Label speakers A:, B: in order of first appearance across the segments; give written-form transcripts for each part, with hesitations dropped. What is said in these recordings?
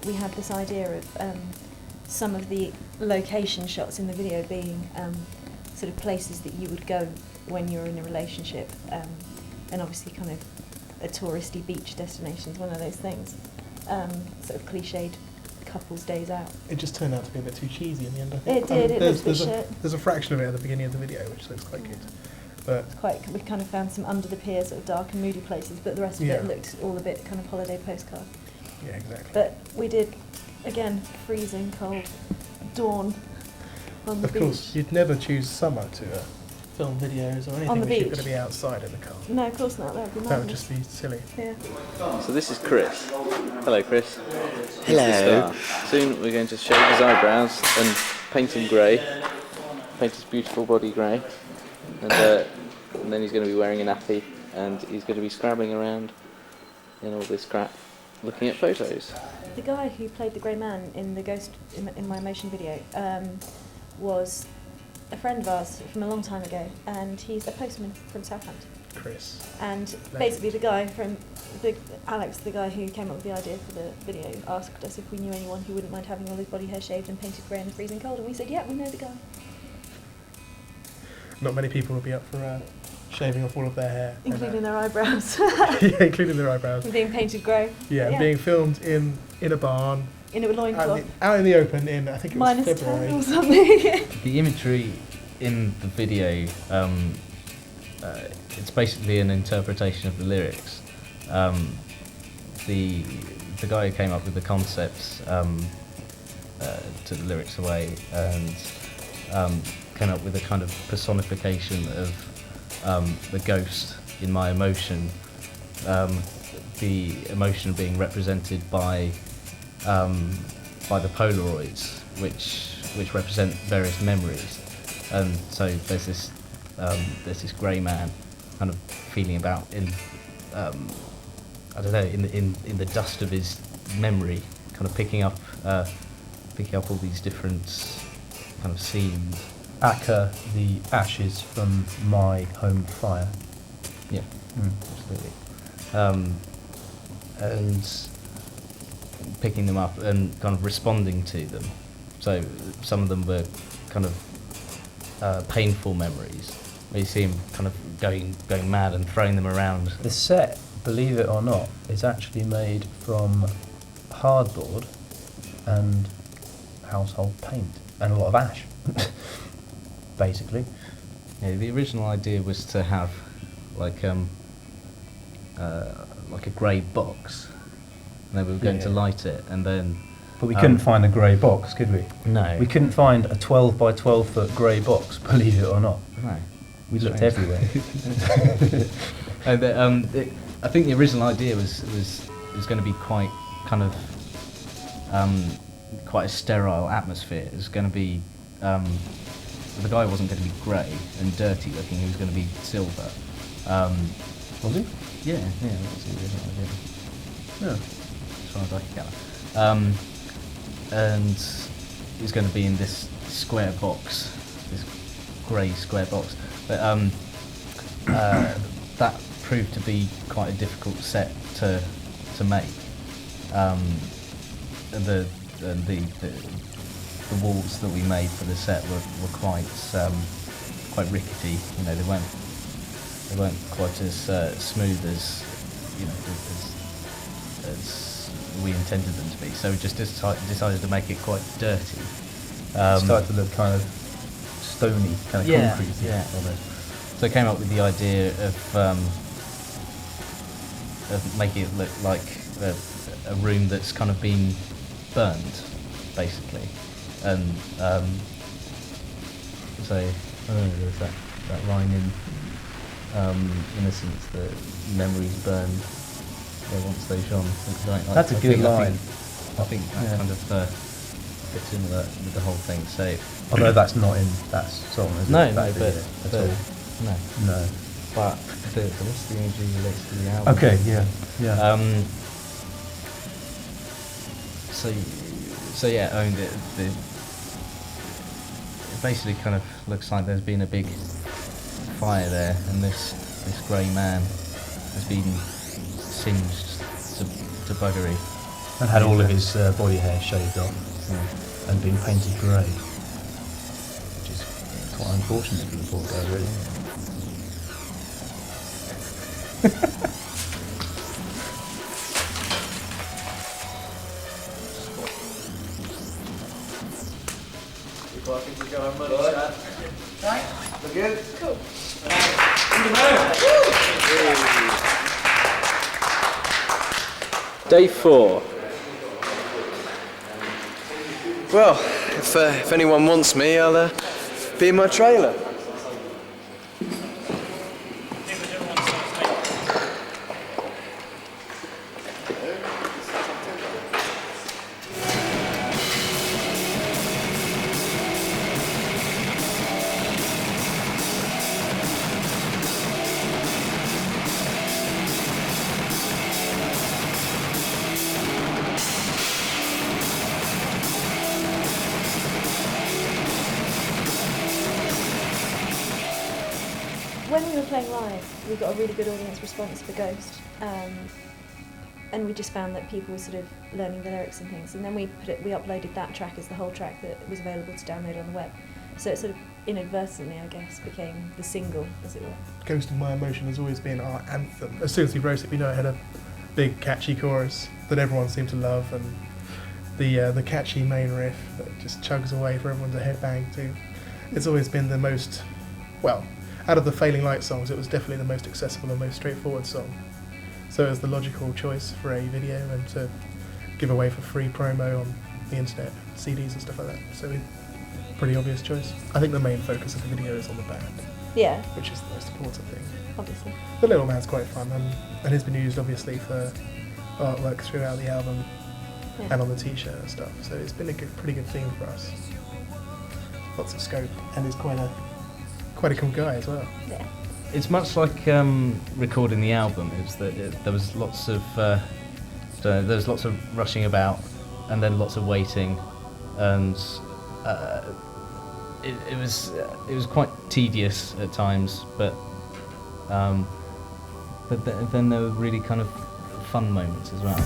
A: we had this idea of some of the location shots in the video being sort of places that you would go when you're in a relationship, and obviously kind of a touristy beach destination is one of those things, sort of cliched couples days out.
B: It just turned out to be a bit too cheesy in the end, I think.
A: It did, it looked a bit shit.
B: There's a fraction of it at the beginning of the video which looks quite good. But
A: We kind of found some under the pier sort of dark and moody places, but the rest of it looked all a bit kind of holiday postcard.
B: Yeah, exactly.
A: But we did, again, freezing cold dawn on the beach.
B: Of course, you'd never choose summer to film videos or anything
A: On the
B: which you're
A: beach.
B: going to be outside in the car.
A: No, of course not, that would be
B: That would
A: madness.
B: just be silly.
A: Yeah.
C: So this is Chris. Hello, Chris.
D: Hello.
C: Soon we're going to shave his eyebrows and paint him grey. Paint his beautiful body grey. And then he's going to be wearing a nappy and he's going to be scrabbling around in all this crap, looking at photos.
A: The guy who played the grey man in the ghost in my emotion video was a friend of ours from a long time ago, and he's a postman from Southampton.
B: Chris.
A: And basically Alex, the guy who came up with the idea for the video, asked us if we knew anyone who wouldn't mind having all his body hair shaved and painted grey in the freezing cold, and we said, yeah, we know the guy.
B: Not many people would be up for shaving off all of their hair.
A: Including their eyebrows.
B: Yeah, including their eyebrows.
A: And being painted grey.
B: Yeah, and being filmed in a barn.
A: In a loincloth.
B: Out in the open in, I think it was
A: -10
B: February.
A: or something.
D: The imagery in the video, it's basically an interpretation of the lyrics. The guy who came up with the concepts took the lyrics away and came up with a kind of personification of the ghost in my emotion. The emotion being represented by the Polaroids, which represent various memories. And so there's this grey man, kind of feeling about in I don't know, in the dust of his memory, kind of picking up all these different kind of scenes.
E: Aka, the ashes from my home fire.
D: Yeah, absolutely. And picking them up and kind of responding to them. So some of them were kind of painful memories, where you see him kind of going mad and throwing them around.
E: The set, believe it or not, is actually made from hardboard and household paint and a lot of ash, basically.
D: Yeah, the original idea was to have like a grey box, and then we were going to light it, and then.
E: But we couldn't find a grey box, could we?
D: No.
E: We couldn't find a 12 by 12 foot grey box, believe it or not.
D: No.
E: We looked everywhere.
D: And I think the original idea was going to be quite kind of quite a sterile atmosphere. It was going to be the guy wasn't going to be grey and dirty looking. He was going to be silver.
E: Was he?
D: Yeah, that was the original idea.
E: Yeah.
D: As far as I can gather. And it was going to be in this square box, this grey square box. But that proved to be quite a difficult set to make. The walls that we made for the set were quite rickety. You know, they weren't quite as smooth as as we intended them to be. So we just decided to make it quite dirty.
E: It started to look kind of stony, kind of concrete.
D: Yeah. So I came up with the idea of making it look like a room that's kind of been burned, basically. And so I don't know, there's that line in Innocence, that memories burned once they shone.
E: That's a good line.
D: I think that kind of fits in with the whole thing. So,
E: although that's not in that song, is it?
D: No,
E: That
D: but
E: video at all.
D: no. But the rest of the imagery relates to the album.
E: Okay, yeah.
D: So yeah, I mean, it basically kind of looks like there's been a big fire there, and this grey man has been singed to buggery,
E: And had all of his body hair shaved off and been painted grey, which is quite unfortunate for the poor guy, really.
C: Day 4.
F: Well, if anyone wants me, I'll be in my trailer.
A: When we were playing live, we got a really good audience response for Ghost, and we just found that people were sort of learning the lyrics and things. And then we uploaded that track as the whole track that was available to download on the web. So it sort of inadvertently, I guess, became the single, as it were.
B: Ghost in My Emotion has always been our anthem. As soon as we wrote it, we know it had a big catchy chorus that everyone seemed to love, and the catchy main riff that just chugs away for everyone to headbang to. It's always been the most, well, out of the Failing Light songs, it was definitely the most accessible and most straightforward song. So it was the logical choice for a video and to give away for free promo on the internet, CDs and stuff like that. So pretty obvious choice. I think the main focus of the video is on the band,
A: Yeah,
B: which is the most important thing.
A: obviously.
B: The Little Man's quite fun and has been used obviously for artwork throughout the album
A: Yeah.
B: and on the t-shirt and stuff. So it's been a pretty good theme for us. Lots of scope, and he's quite a cool guy as well.
A: Yeah.
D: It's much like recording the album. It's that there was lots of rushing about, and then lots of waiting, and it was quite tedious at times. But then there were really kind of fun moments as well.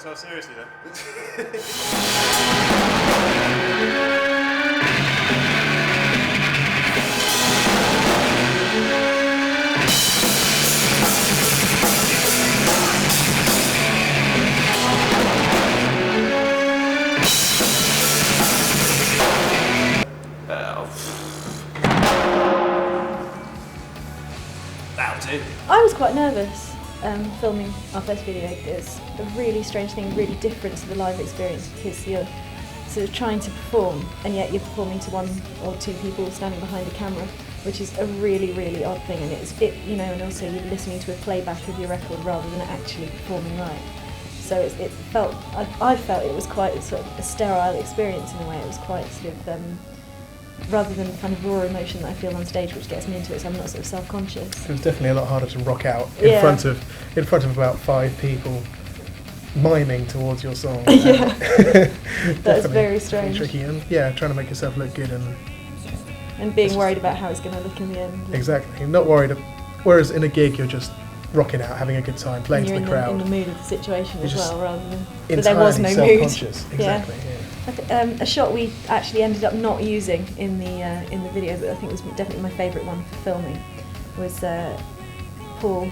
G: myself seriously then.
A: I was quite nervous filming our first video. It's a really strange thing, really different to the live experience, because you're sort of trying to perform and yet you're performing to one or two people standing behind a camera, which is a really, really odd thing. And and also you're listening to a playback of your record rather than actually performing live. So I felt it was quite sort of a sterile experience in a way. It was quite sort of rather than kind of raw emotion that I feel on stage, which gets me into it, so I'm not sort of self-conscious.
B: It was definitely a lot harder to rock out in front of about 5 people, miming towards your song.
A: Yeah, that's very strange.
B: Tricky, and trying to make yourself look good
A: and being worried about how it's going to look in the end.
B: Exactly, not worried. Whereas in a gig, you're just rocking out, having a good time, playing to the crowd.
A: In the mood of the situation as well, rather than.
B: But
A: there was no mood.
B: Exactly. Yeah.
A: A shot we actually ended up not using in the video, but I think was definitely my favourite one for filming, was Paul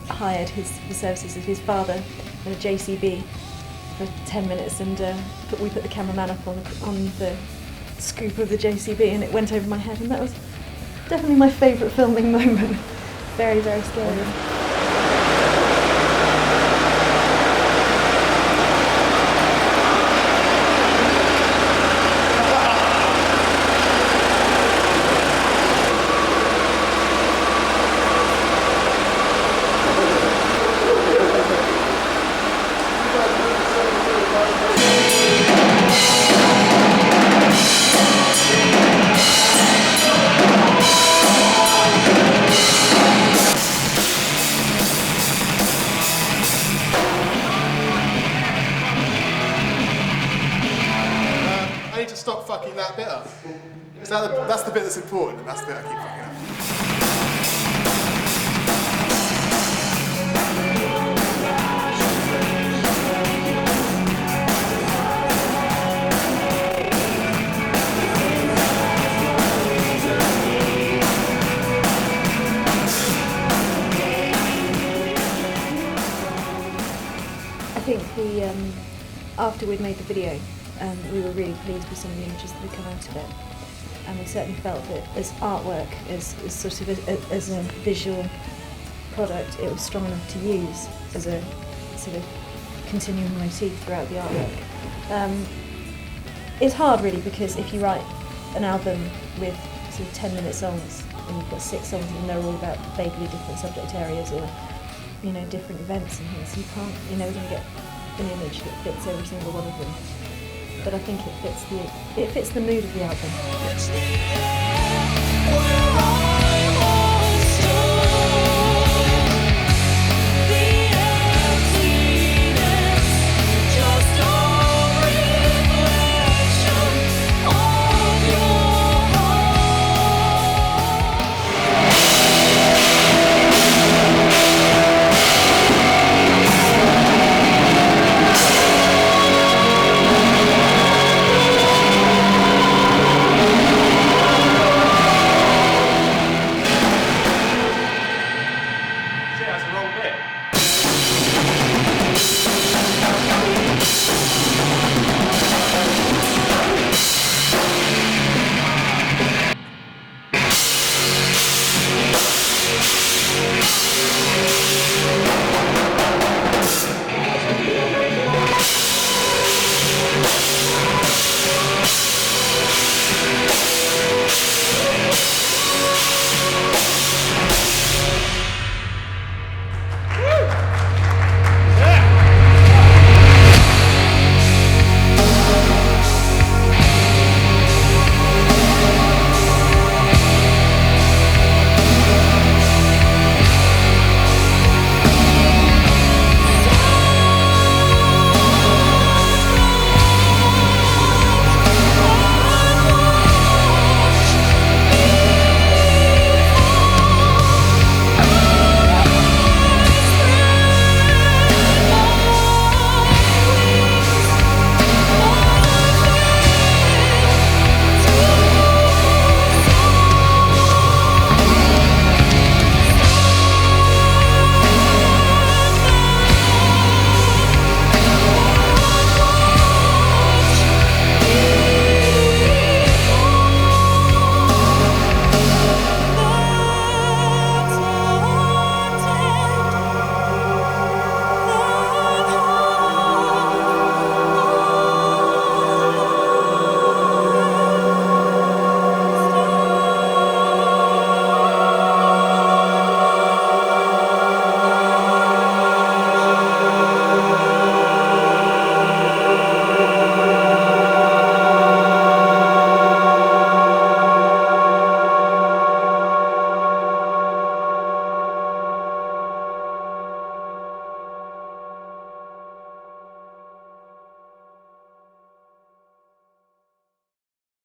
A: hired the services of his father in a JCB for 10 minutes, and we put the cameraman up on the scoop of the JCB and it went over my head, and that was definitely my favourite filming moment. Very, very scary.
G: I need to stop fucking that bit up. That's the bit that's important, and that's the bit I keep fucking up.
A: I think after we'd made the video, we were really pleased with some of the images that had come out of it, and we certainly felt that as artwork, as sort of as a visual product, it was strong enough to use as a sort of continuing motif throughout the artwork. It's hard really, because if you write an album with sort of 10-minute songs and you've got 6 songs and they're all about vaguely different subject areas or different events and things, you can't, you're never going to get an image that fits every single one of them. But I think it fits the mood of the album.